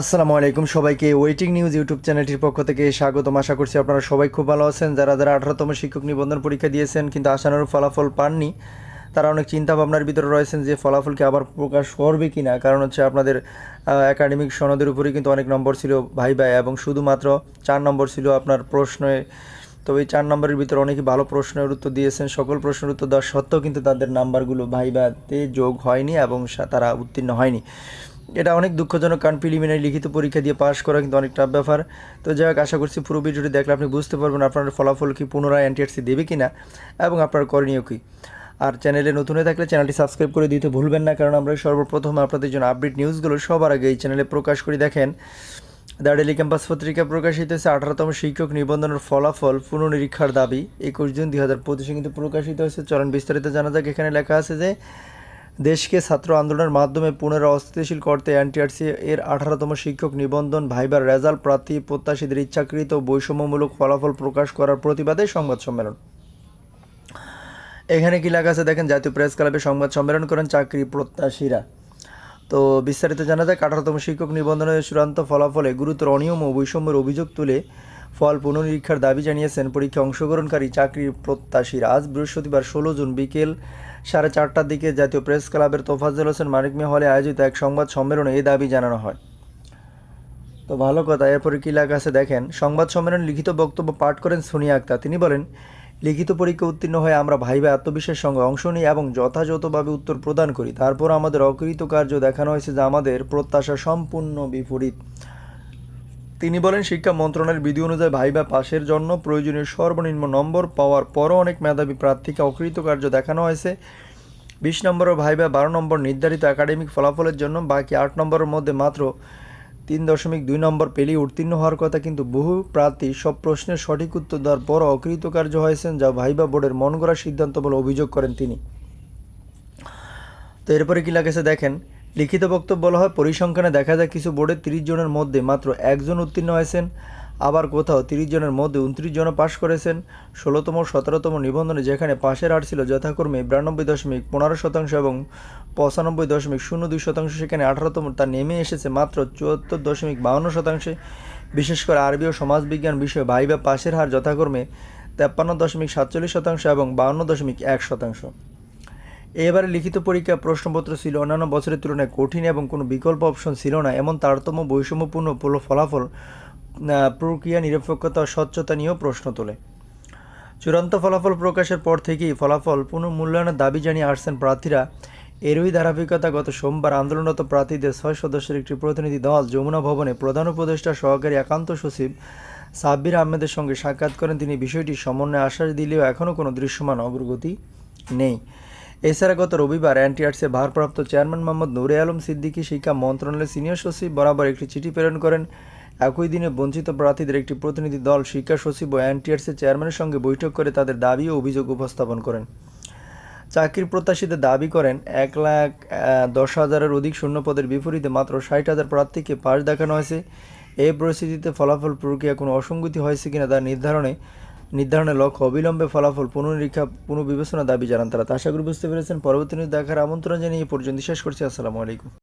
আসসালামু আলাইকুম সবাইকে ওয়েটিং নিউজ ইউটিউব চ্যানেলটির পক্ষ থেকে স্বাগতম। আশা করছি আপনারা সবাই খুব ভালো আছেন। যারা 18তম শিক্ষক নিবন্ধন পরীক্ষা দিয়েছেন কিন্তু আশানুরূপ ফলাফল পাননি, তারা অনেক চিন্তা ভাবনার ভিতরে রয়েছেন যে ফলাফল কি আবার প্রকাশ করবে কি না। কারণ হচ্ছে আপনাদের একাডেমিক সনদের উপরে কিন্তু অনেক নম্বর ছিল ভাইবা, এবং শুধুমাত্র 4 নম্বর ছিল আপনার প্রশ্নে। তো এই 4 নম্বরের ভিতরে অনেকে ভালো প্রশ্নের উত্তর দিয়েছেন। সকল প্রশ্নের উত্তর দেওয়া সত্ত্বেও কিন্তু তাদের নাম্বারগুলো ভাইবাতে যোগ হয়নি এবং তারা উত্তীর্ণ হয়নি। এটা অনেক দুঃখজনক, কারণ প্রিলিমিনারি লিখিত পরীক্ষা দিয়ে পাস করা কিন্তু অনেক টাফ ব্যাপার। তো যাই হোক, আশা করছি পুরো ভিডিওটি দেখলে আপনি বুঝতে পারবেন আপনার ফলাফল কি পুনরায় এনটিআরসি দেবে কি না এবং আপনার করণীয় কী। আর চ্যানেলে নতুন হয়ে থাকলে চ্যানেলটি সাবস্ক্রাইব করে দিতে ভুলবেন না, কারণ আমরা সর্বপ্রথম আপনাদের জন্য আপডেট নিউজগুলো সবার আগে এই চ্যানেলে প্রকাশ করি। দেখেন, দ্য ডেইলি ক্যাম্পাস পত্রিকা প্রকাশিত হয়েছে 18তম শিক্ষক নিবন্ধনের ফলাফল পুনর্নিরীক্ষার দাবি 21 জুন 2025 কিন্তু প্রকাশিত হয়েছে। চলন বিস্তারিত জানা যাক। এখানে লেখা আছে যে দেশকে ছাত্র আন্দোলনের মাধ্যমে পুনরায় অস্থিতিশীল করতে এনটিআরসি এর 18তম শিক্ষক নিবন্ধন ভাইবার রেজাল্ট প্রার্থী প্রত্যাশীদের ইচ্ছাকৃত বৈষম্যমূলক ফলাফল প্রকাশ করার প্রতিবাদে সংবাদ সম্মেলন। এখানে কি লেখা আছে দেখেন, জাতীয় প্রেস ক্লাবে সংবাদ সম্মেলন করেন চাকরি প্রত্যাশীরা। তো বিস্তারিত জানা যায়, 18তম শিক্ষক নিবন্ধনের চূড়ান্ত ফলাফলে গুরুতর অনিয়ম ও বৈষম্যের অভিযোগ তুলে ফল পুনর্নিরীক্ষার দাবি জানিয়েছেন পরীক্ষা অংশগ্রহণকারী চাকরির প্রত্যাশীরা। আজ বৃহস্পতিবার 16 জুন বিকেল 4:30টার দিকে জাতীয় প্রেস ক্লাবের তোফাজ্জল হোসেন মানিক মিয়া হলে আয়োজিত এক সংবাদ সম্মেলনে এই দাবি জানানো হয়। তো ভালো কথা। এরপরে কী লেখা আছে দেখেন, সংবাদ সম্মেলনে লিখিত বক্তব্য পাঠ করেন সোনিয়া আক্তার। তিনি বলেন, লিখিত পরীক্ষা উত্তীর্ণ হয়ে আমরা ভাইবা আত্মবিশ্বাসের সঙ্গে অংশ নিই এবং যথাযথভাবে উত্তর প্রদান করি। তারপর আমাদের অকৃতকার্য দেখানো হয়েছে যা আমাদের প্রত্যাশা সম্পূর্ণ বিপরীত। তিনি বলেন, শিক্ষা মন্ত্রণালয়ের বিধি অনুযায়ী ভাইবা পাশের জন্য প্রয়োজনীয় সর্বনিম্ন নম্বর পাওয়ার পরও অনেক মেধাবী প্রার্থীকে অকৃতকার্য দেখানো হয়েছে। 20 নম্বর ও ভাইবা 12 নম্বর নির্ধারিত একাডেমিক ফলাফলের জন্য বাকি 8 নম্বরের মধ্যে মাত্র 3.2 নম্বর পেলেই উত্তীর্ণ হওয়ার কথা, কিন্তু বহু প্রার্থী সব প্রশ্নের সঠিক উত্তর দেওয়ার পরও অকৃতকার্য হয়েছেন, যা ভাইবা বোর্ডের মন গড়া সিদ্ধান্ত বলে অভিযোগ করেন তিনি। তো এরপরে কী লেগেছে দেখেন, লিখিত বক্তব্য বলা হয়, পরিসংখ্যানে দেখা যায় কিছু বোর্ডে 30 জনের মধ্যে মাত্র 1 জন উত্তীর্ণ হয়েছেন, আবার কোথাও 30 জনের মধ্যে 29 জনও পাশ করেছেন। 16তম 17তম নিবন্ধনে যেখানে পাশের হার ছিল যথাক্রমে 92.15% এবং 95.02%, সেখানে 18তম তা নেমে এসেছে মাত্র 74.52%। বিশেষ করে আরবি ও সমাজবিজ্ঞান বিষয়ে ভাইবা পাশের হার যথাক্রমে 53.47% এবং 52.1%। এবারে লিখিত পরীক্ষা প্রশ্নপত্র ছিল অন্যান্য বছরের তুলনায় কঠিন এবং কোনো বিকল্প অপশন ছিল না। এমন তারতম্য বৈষম্যপূর্ণ ফলাফল প্রক্রিয়া নিরপেক্ষতা ও স্বচ্ছতা নিয়েও প্রশ্ন তোলে। চূড়ান্ত ফলাফল প্রকাশের পর থেকেই ফলাফল পুনর্মূল্যায়নের দাবি জানিয়ে আসছেন প্রার্থীরা। এরই ধারাবাহিকতা গত সোমবার আন্দোলনরত প্রার্থীদের 6 সদস্যের একটি প্রতিনিধি দল যমুনা ভবনে প্রধান উপদেষ্টা সহকারী একান্ত সচিব সাব্বির আহমেদের সঙ্গে সাক্ষাৎ করেন। তিনি বিষয়টি সমন্বয়ে আশ্বাস দিলেও এখনও কোনো দৃশ্যমান অগ্রগতি নেই। এছাড়া গত রবিবার এনটিআরসির ভারপ্রাপ্ত চেয়ারম্যান মোহাম্মদ নূরে আলম সিদ্দিকী শিক্ষা মন্ত্রণালয়ের সিনিয়র সচিব বরাবর একটি চিঠি প্রেরণ করেন। একই দিনে বঞ্চিত প্রার্থীদের একটি প্রতিনিধি দল শিক্ষা সচিব ও এনটিআরসির চেয়ারম্যানের সঙ্গে বৈঠক করে তাদের দাবি ও অভিযোগ উপস্থাপন করেন। চাকরির প্রত্যাশীদের দাবি করেন, 1,10,000-এর অধিক শূন্যপদের বিপরীতে মাত্র 60,000 প্রার্থীকে পাশ দেখানো হয়েছে। এই পরিস্থিতিতে ফলাফল প্রক্রিয়া কোনো অসঙ্গতি হয়েছে কিনা তা নির্ধারণের লক্ষ্য অবিলম্বে ফলাফল পুনর্নিরীক্ষা পুনর্বিবেচনা দাবি জানান তারা। আশা করি বুঝতে পেরেছেন। পরবর্তী নিউজ দেখার আমন্ত্রণ জানিয়ে এই পর্যন্ত শেষ করছি। আসসালামু আলাইকুম।